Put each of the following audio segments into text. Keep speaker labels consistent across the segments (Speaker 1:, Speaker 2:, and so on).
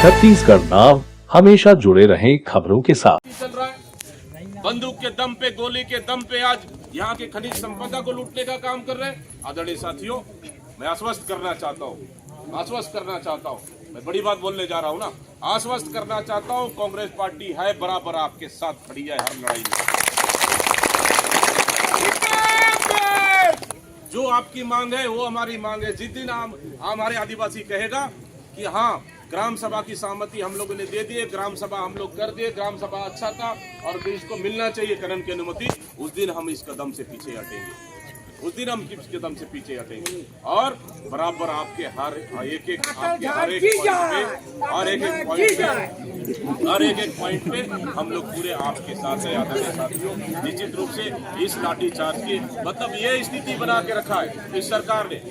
Speaker 1: छत्तीसगढ़ नाव हमेशा जुड़े रहें खबरों के साथ।
Speaker 2: चल रहा है बंदूक के दम पे, गोली के दम पे आज यहाँ के खनिज संपदा को लूटने का काम कर रहे हैं। आदरणीय साथियों, मैं आश्वस्त करना चाहता हूँ, मैं बड़ी बात बोलने जा रहा हूँ ना, आश्वस्त करना चाहता हूँ, कांग्रेस पार्टी है बराबर आपके साथ खड़ी है हर लड़ाई में। जो आपकी मांग है वो हमारी मांग है। जिस दिन हमारे आदिवासी कहेगा कि हाँ ग्राम सभा की सहमति हम लोगों ने दे दी है, ग्राम सभा हम लोग कर दिए, ग्राम सभा अच्छा था और देश को मिलना चाहिए खनन की अनुमति, उस दिन हम इस कदम से पीछे हटेंगे, और बराबर आपके हर एक पॉइंट पे हम लोग पूरे आपके साथ है। आदरणीय साथियों, निश्चित रूप से इस लाठीचार्ज की मतलब ये स्थिति बना के रखा है इस सरकार ने,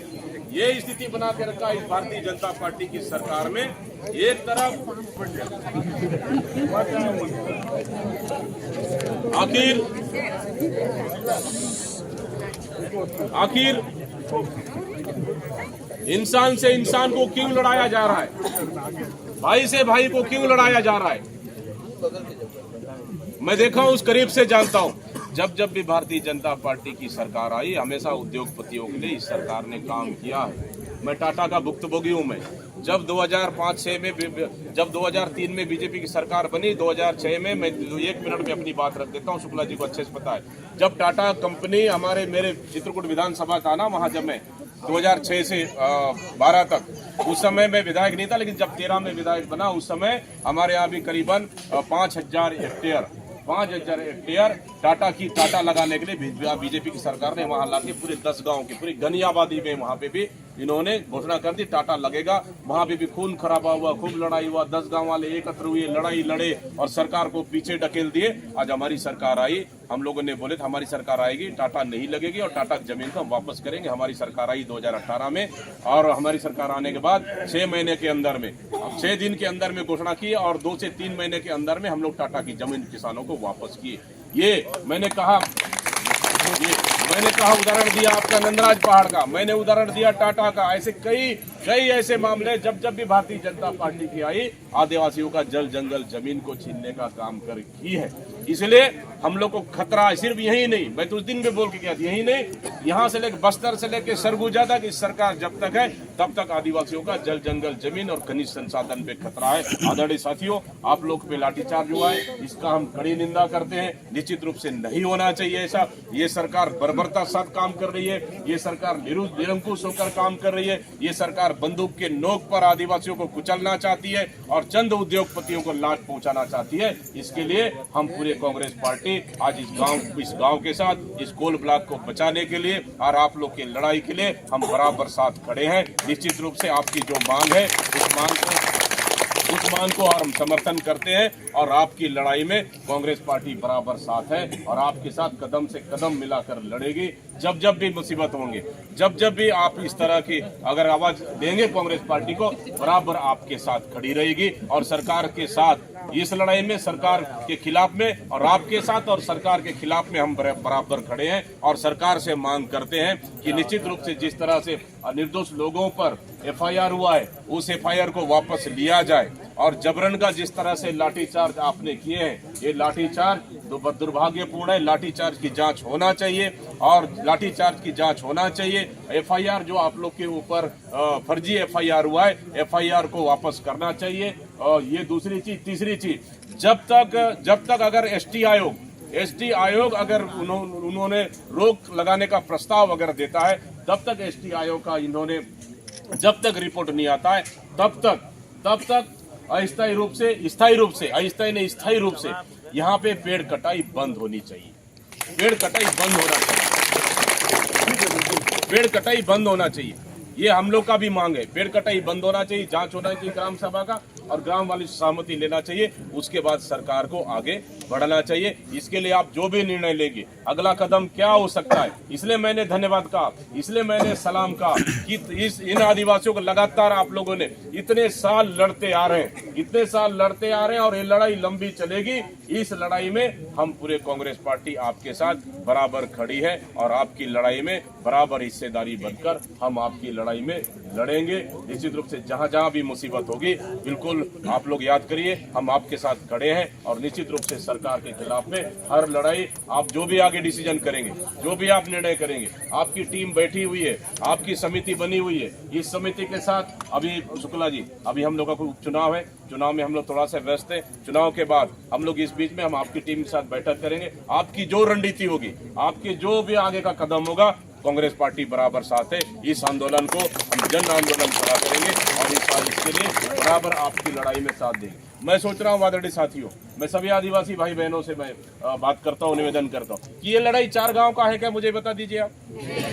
Speaker 2: ये स्थिति बना के रखा है इस भारतीय जनता पार्टी की सरकार में। एक तरफ आखिर इंसान से इंसान को क्यों लड़ाया जा रहा है, भाई से भाई को क्यों लड़ाया जा रहा है। मैं देखा हूं, उस करीब से जानता हूं। जब भी भारतीय जनता पार्टी की सरकार आई, हमेशा उद्योगपतियों के लिए इस सरकार ने काम किया है। मैं टाटा का भुक्तभोगी हूं। मैं जब 2005-6 में, जब 2003 में बीजेपी की सरकार बनी, 2006 में, मैं 1 मिनट में अपनी बात रख देता हूं, शुक्ला जी को अच्छे से पता है। जब टाटा कंपनी मेरे चित्रकूट विधानसभा था ना, वहां जब मैं 2006 से 12 तक, उस समय मैं विधायक नहीं था, लेकिन जब 13 में विधायक बना, उस समय हमारे यहाँ भी करीबन 5,000 हेक्टेयर टाटा लगाने के लिए बीजेपी की सरकार ने वहां लाके पूरे 10 गांव की पूरी घनी आबादी में वहां पे भी इन्होंने घोषणा कर दी टाटा लगेगा। वहां पे भी खून खराबा हुआ, खूब लड़ाई हुआ, 10 गांव वाले एकत्र हुए, लड़ाई लड़े और सरकार को पीछे ढकेल दिए। आज हमारी सरकार आई, हम लोगों ने बोले था हमारी सरकार आएगी, टाटा नहीं लगेगी और टाटा की जमीन को हम वापस करेंगे। हमारी सरकार आई 2018 में, और हमारी सरकार आने के बाद 6 महीने के अंदर में, 6 दिन के अंदर में घोषणा की और 2 से 3 महीने के अंदर में हम लोग टाटा की जमीन किसानों को वापस किए। ये मैंने कहा उदाहरण दिया आपका नंदराज पहाड़ का, मैंने उदाहरण दिया टाटा का। ऐसे कई ऐसे मामले जब भी भारतीय जनता पार्टी की आई, आदिवासियों का जल जंगल जमीन को छीनने का काम की है। इसलिए हम लोग को खतरा है, सिर्फ यही नहीं, मैं तो उस दिन भी बोल के गया था, यही नहीं, यहाँ से लेकर बस्तर से लेकर सरगुजा तक इस सरकार जब तक है तब तक आदिवासियों का जल जंगल जमीन और खनिज संसाधन पे खतरा है। आदरणीय साथियों, आप लोग पे लाठीचार्ज हुआ है, इसका हम कड़ी निंदा करते हैं। निश्चित रूप से नहीं होना चाहिए ऐसा। ये सरकार बर्बरता साथ काम कर रही है, ये सरकार निरंकुश होकर काम कर रही है, ये सरकार बंदूक के नोक पर आदिवासियों को कुचलना चाहती है और चंद उद्योगपतियों को लाभ पहुंचाना चाहती है। इसके लिए हम पूरे कांग्रेस पार्टी आज इस गांव के साथ, इस कोल ब्लॉक को बचाने के लिए और आप लोग की लड़ाई के लिए हम बराबर साथ खड़े हैं। निश्चित रूप से आपकी जो मांग है उस मांग को और हम समर्थन करते हैं, और आपकी लड़ाई में कांग्रेस पार्टी बराबर साथ है और आपके साथ कदम से कदम मिलाकर लड़ेगी। जब भी मुसीबत होंगे, जब भी आप इस तरह की अगर आवाज देंगे, कांग्रेस पार्टी को बराबर आपके साथ खड़ी रहेगी और सरकार के साथ इस लड़ाई में, सरकार के खिलाफ में और आपके साथ और सरकार के खिलाफ में हम बराबर खड़े हैं। और सरकार से मांग करते हैं कि निश्चित रूप से जिस तरह से निर्दोष लोगों पर FIR हुआ है, उस FIR को वापस लिया जाए, और जबरन का जिस तरह से लाठीचार्ज आपने किए हैं, ये लाठीचार्ज दुर्भाग्यपूर्ण है। लाठीचार्ज की जांच होना चाहिए और लाठीचार्ज की जांच होना चाहिए। FIR जो आप लोग के ऊपर फर्जी FIR हुआ है, FIR को वापस करना चाहिए। और ये दूसरी चीज, तीसरी चीज, जब तक अगर ST आयोग अगर उन्होंने रोक लगाने का प्रस्ताव अगर देता है, तब तक ST आयोग का इन्होंने जब तक रिपोर्ट नहीं आता है, तब तक अस्थायी रूप से यहाँ पे पेड़ कटाई बंद होनी चाहिए। पेड़ कटाई बंद होना चाहिए। ये हम लोग का भी मांग है, पेड़ कटाई बंद होना चाहिए, जांच होना चाहिए ग्राम सभा का, और ग्राम वाली सहमति लेना चाहिए। उसके बाद सरकार को आगे बढ़ना चाहिए। इसके लिए आप जो भी निर्णय लेंगे, अगला कदम क्या हो सकता है, इसलिए मैंने धन्यवाद कहा, इसलिए मैंने सलाम कहा कि इन आदिवासियों को लगातार आप लोगों ने इतने साल लड़ते आ रहे हैं और ये लड़ाई लंबी चलेगी। इस लड़ाई में हम पूरे कांग्रेस पार्टी आपके साथ बराबर खड़ी है और आपकी लड़ाई में बराबर हिस्सेदारी बनकर हम आपकी लड़ाई में लड़ेंगे। निश्चित रूप से जहां जहां भी मुसीबत होगी, बिल्कुल आप लोग याद करिए, हम आपके साथ खड़े हैं और निश्चित रूप से सरकार के खिलाफ में हर लड़ाई, आप जो भी आगे डिसीजन करेंगे, जो भी आप निर्णय करेंगे, आपकी टीम बैठी हुई है, आपकी समिति बनी हुई है। इस समिति के साथ अभी शुक्ला जी, अभी हम लोगों का उपचुनाव है, चुनाव में हम लोग थोड़ा सा व्यस्त है। चुनाव के बाद हम लोग इस बीच में हम आपकी टीम के साथ बैठक करेंगे। आपकी जो रणनीति होगी, आपके जो भी आगे का कदम होगा, कांग्रेस पार्टी बराबर साथ है। इस आंदोलन को हम जन आंदोलन खड़ा करेंगे और इसके लिए बराबर आपकी लड़ाई में साथ देंगे। मैं सोच रहा हूँ आदरणीय साथियों, मैं सभी आदिवासी भाई बहनों से मैं बात करता हूँ, निवेदन करता हूँ कि ये लड़ाई 4 गांव का है क्या, मुझे बता दीजिए आप।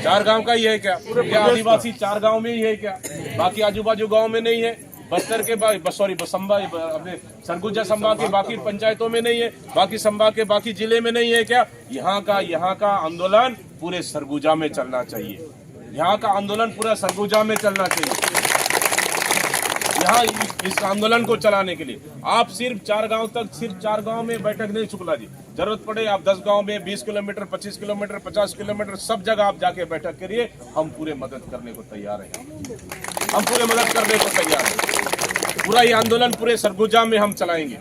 Speaker 2: 4 गांव का ही है क्या? क्या आदिवासी 4 गांव में ही है क्या? बाकी आजू बाजू गाँव में नहीं है? बस्तर के अपने सरगुजा संभाग के बाकी पंचायतों में नहीं है? बाकी संभाग के बाकी जिले में नहीं है क्या? यहाँ का आंदोलन पूरे सरगुजा में चलना चाहिए। यहाँ का आंदोलन पूरा सरगुजा में चलना चाहिए। यहाँ इस आंदोलन को चलाने के लिए आप सिर्फ 4 गांव तक, सिर्फ 4 गांव में बैठक नहीं शुक्ला जी, जरूरत पड़े आप 10 गांव में 20 किलोमीटर, 25 किलोमीटर, 50 किलोमीटर, सब जगह आप जाके बैठक करिए। हम पूरे मदद करने को तैयार हैं। हम पूरे मदद करने को तैयार हैं। पूरा ये आंदोलन पूरे सरगुजा में हम चलाएंगे।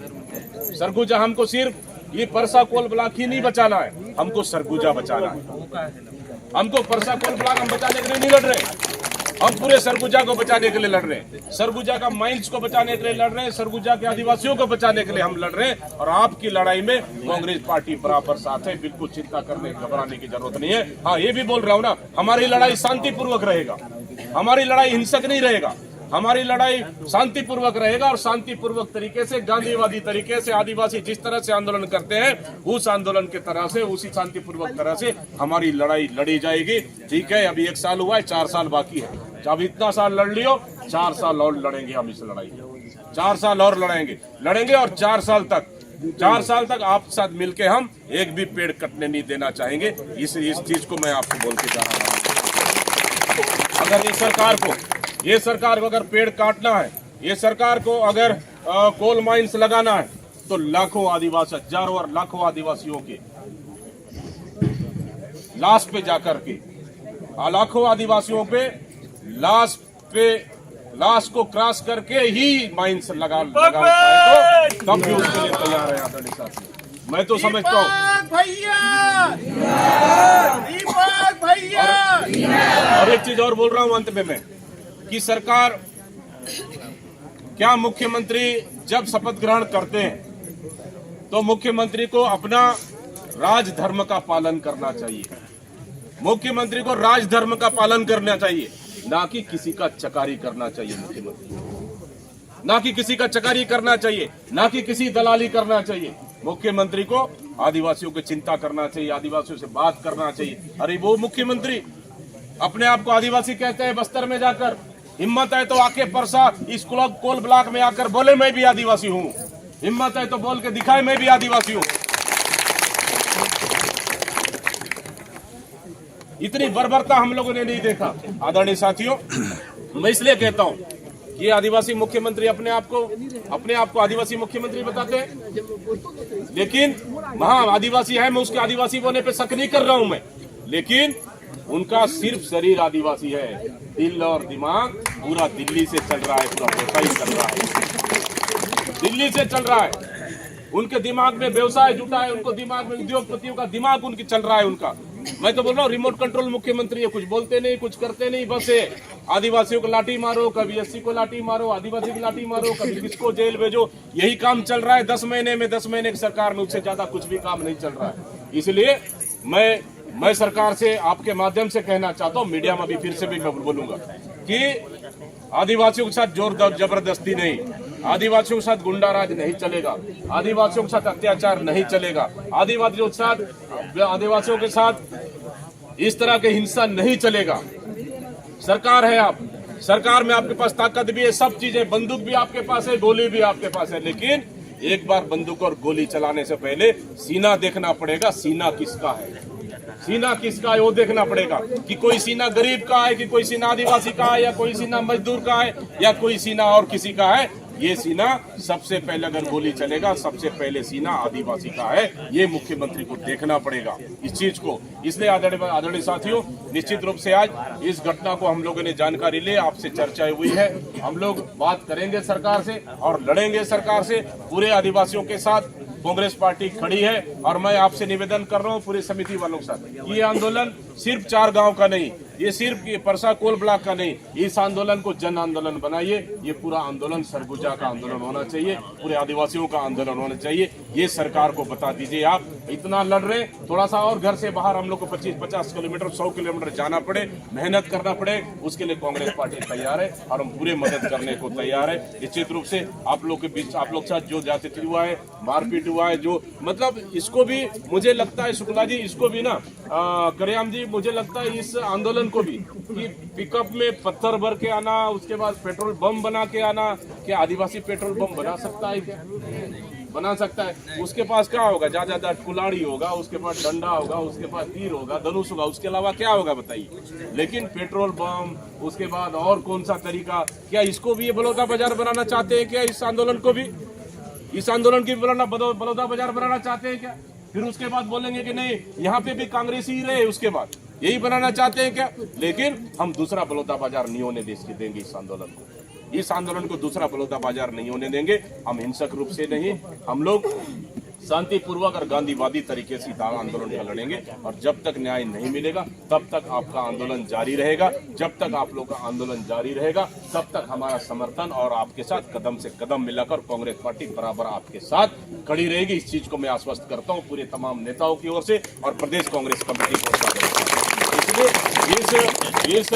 Speaker 2: सरगुजा, हमको सिर्फ ये परसा कोल ब्लॉक ही नहीं बचाना है, हमको सरगुजा बचाना है। हमको परसा कोल ब्लॉक हम बचाने के लिए नहीं लड़ रहे, हम पूरे सरगुजा को बचाने के लिए लड़ रहे हैं। सरगुजा का माइंस को बचाने के लिए लड़ रहे हैं, सरगुजा के आदिवासियों को बचाने के लिए हम लड़ रहे हैं। और आपकी लड़ाई में कांग्रेस पार्टी बराबर साथ है, बिल्कुल चिंता करने, घबराने की जरूरत नहीं है। हाँ, ये भी बोल रहा हूँ ना, हमारी लड़ाई शांतिपूर्वक रहेगा, हमारी लड़ाई हिंसक नहीं रहेगा, हमारी लड़ाई शांतिपूर्वक रहेगा। और शांतिपूर्वक तरीके से, गांधीवादी तरीके से, आदिवासी जिस तरह से आंदोलन करते हैं, उस आंदोलन के तरह से, उसी शांतिपूर्वक तरह से हमारी लड़ाई लड़ी जाएगी। ठीक है, अभी 1 साल हुआ है, 4 साल बाकी है। जब इतना साल लड़ लियो, 4 साल और लड़ेंगे हम इस लड़ाई, 4 साल और लड़ेंगे और 4 साल तक आपके साथ मिलके हम एक भी पेड़ कटने नहीं देना चाहेंगे। इस चीज को मैं आपको बोल के जा रहा हूँ। अगर ये सरकार को अगर पेड़ काटना है, ये सरकार को अगर कोल माइंस लगाना है, तो लाखों आदिवासी, हजारों और लाखों आदिवासियों के लाश पे जाकर के, लाखों आदिवासियों पे लाश को क्रॉस करके ही माइंस लगा तो तब भी उसके लिए तैयार है आदरणीय साथी। मैं तो समझता हूँ और एक चीज और बोल रहा हूँ अंत में मैं, कि सरकार, क्या मुख्यमंत्री जब शपथ ग्रहण करते हैं तो मुख्यमंत्री को अपना राजधर्म का पालन करना चाहिए। मुख्यमंत्री को राजधर्म का पालन करना चाहिए, ना कि किसी का चकारी करना चाहिए। मुख्यमंत्री ना कि किसी का चकारी करना चाहिए, ना कि किसी दलाली करना चाहिए। मुख्यमंत्री को आदिवासियों की चिंता करना चाहिए, आदिवासियों से बात करना चाहिए। अरे वो मुख्यमंत्री अपने आप को आदिवासी कहते हैं, बस्तर में जाकर हिम्मत है तो आके परसा इस कोल ब्लॉक में आकर बोले मैं भी आदिवासी हूँ, हिम्मत है तो बोल के दिखाए मैं भी आदिवासी हूँ। इतनी बर्बरता हम लोगों ने नहीं देखा आदरणीय साथियों। मैं इसलिए कहता हूँ कि आदिवासी मुख्यमंत्री अपने आप को आदिवासी मुख्यमंत्री बताते हैं, लेकिन वहां आदिवासी है, मैं उसके आदिवासी होने पे शक नहीं कर रहा हूं मैं, लेकिन उनका सिर्फ शरीर आदिवासी है, दिल और दिमाग पूरा दिल्ली से चल रहा है, पूरा व्यवसाय चल रहा है, दिल्ली से चल रहा है। उनके दिमाग में व्यवसाय जुटा है, उनको दिमाग में उद्योगपतियों का दिमाग उनकी चल रहा है उनका। मैं तो बोल रहा हूँ रिमोट कंट्रोल मुख्यमंत्री है, कुछ बोलते नहीं, कुछ करते नहीं, बस आदिवासियों को लाठी मारो, कभी एससी को लाठी मारो, आदिवासी को लाठी मारो, कभी किसको जेल भेजो, यही काम चल रहा है। 10 महीने की सरकार में उससे ज्यादा कुछ भी काम नहीं चल रहा है। इसलिए मैं सरकार से आपके माध्यम से कहना चाहता हूँ, मीडिया में भी फिर से भी मैं बोलूंगा कि आदिवासियों के साथ जोर जबरदस्ती नहीं, आदिवासियों के साथ गुंडाराज नहीं चलेगा, आदिवासियों के साथ अत्याचार नहीं चलेगा, आदिवासियों के साथ इस तरह के हिंसा नहीं चलेगा। सरकार है आप, सरकार में आपके पास ताकत भी है, सब चीजें, बंदूक भी आपके पास है, गोली भी आपके पास है, लेकिन एक बार बंदूक और गोली चलाने से पहले सीना देखना पड़ेगा, सीना किसका है, सीना किसका है वो देखना पड़ेगा, कि कोई सीना गरीब का है, कि कोई सीना आदिवासी का है, या कोई सीना मजदूर का है, या कोई सीना और किसी का है। ये सीना सबसे पहले अगर गोली चलेगा, सबसे पहले सीना आदिवासी का है। ये मुख्यमंत्री को देखना पड़ेगा इस चीज को। इसलिए आदरणीय साथियों, निश्चित रूप से आज इस घटना को हम लोगों ने जानकारी ली, आपसे चर्चा हुई है। हम लोग बात करेंगे सरकार से और लड़ेंगे सरकार से। पूरे आदिवासियों के साथ कांग्रेस पार्टी खड़ी है और मैं आपसे निवेदन कर रहा हूं पूरी समिति वालों के साथ, ये आंदोलन सिर्फ 4 गांव का नहीं, ये सिर्फ परसा कोल ब्लॉक का नहीं, इस आंदोलन को जन आंदोलन बनाइए। ये पूरा आंदोलन सरगुजा का आंदोलन होना चाहिए, पूरे आदिवासियों का आंदोलन होना चाहिए। ये सरकार को बता दीजिए, आप इतना लड़ रहे, थोड़ा सा और घर से बाहर हम लोग को 25-50 किलोमीटर 100 किलोमीटर जाना पड़े, मेहनत करना पड़े, उसके लिए कांग्रेस पार्टी तैयार है और हम पूरे मदद करने को तैयार है। निश्चित रूप से आप लोग के बीच, आप लोग के साथ जो ज्यादती हुआ है, मारपीट हुआ है, जो मतलब इसको भी मुझे लगता है शुक्ला जी, इसको भी ना करियाम जी, मुझे लगता है इस आंदोलन को भी कि पिकअप में पत्थर भर के आना, उसके बाद पेट्रोल बम बना के आना, क्या आदिवासी पेट्रोल बम बना सकता है? क्या बना सकता है? उसके पास क्या होगा? ज्यादा कुलाड़ी होगा, उसके पास डंडा होगा, उसके पास तीर होगा, धनुष होगा, उसके अलावा क्या होगा बताइए? लेकिन पेट्रोल बम, उसके बाद और कौन सा तरीका? क्या इसको भी ये बलौदा बाजार बनाना चाहते हैं क्या? इस आंदोलन को भी, इस आंदोलन की बलौदा बाजार बनाना चाहते हैं क्या? फिर उसके बाद बोलेंगे कि नहीं यहाँ पे भी कांग्रेसी ही रहे, उसके बाद यही बनाना चाहते हैं क्या? लेकिन हम दूसरा बलौदा बाजार नहीं होने देंगे इस आंदोलन को। इस आंदोलन को दूसरा बलौदा बाजार नहीं होने देंगे हम, हिंसक रूप से नहीं, हम लोग शांतिपूर्वक और गांधीवादी तरीके से आंदोलन का लड़ेंगे। और जब तक न्याय नहीं मिलेगा तब तक आपका आंदोलन जारी रहेगा। जब तक आप लोग का आंदोलन जारी रहेगा तब तक हमारा समर्थन और आपके साथ कदम से कदम मिलाकर कांग्रेस पार्टी बराबर आपके साथ खड़ी रहेगी। इस चीज को मैं आश्वस्त करता हूं पूरे तमाम नेताओं की ओर से और प्रदेश कांग्रेस कमेटी को। इसलिए इस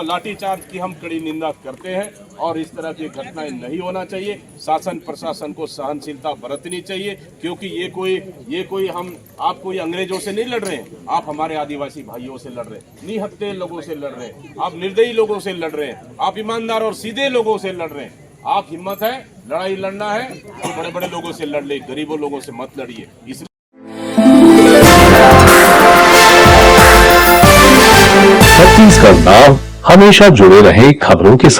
Speaker 2: लाठीचार्ज की हम कड़ी निंदा करते हैं और इस तरह की घटनाएं नहीं होना चाहिए। शासन प्रशासन को सहनशीलता बरतनी चाहिए, क्योंकि ये कोई हम आप कोई अंग्रेजों से नहीं लड़ रहे हैं, आप हमारे आदिवासी भाइयों से लड़ रहे हैं, निहत्थे लोगों से लड़ रहे हैं, आप निर्दयी लोगों से लड़ रहे हैं, आप ईमानदार और सीधे लोगों से लड़ रहे हैं। आप हिम्मत है, लड़ाई लड़ना है तो बड़े बड़े लोगों से लड़ ले, गरीबों लोगों से मत लड़िए।
Speaker 1: छत्तीसगढ़ नाव हमेशा जुड़े रहे खबरों के साथ।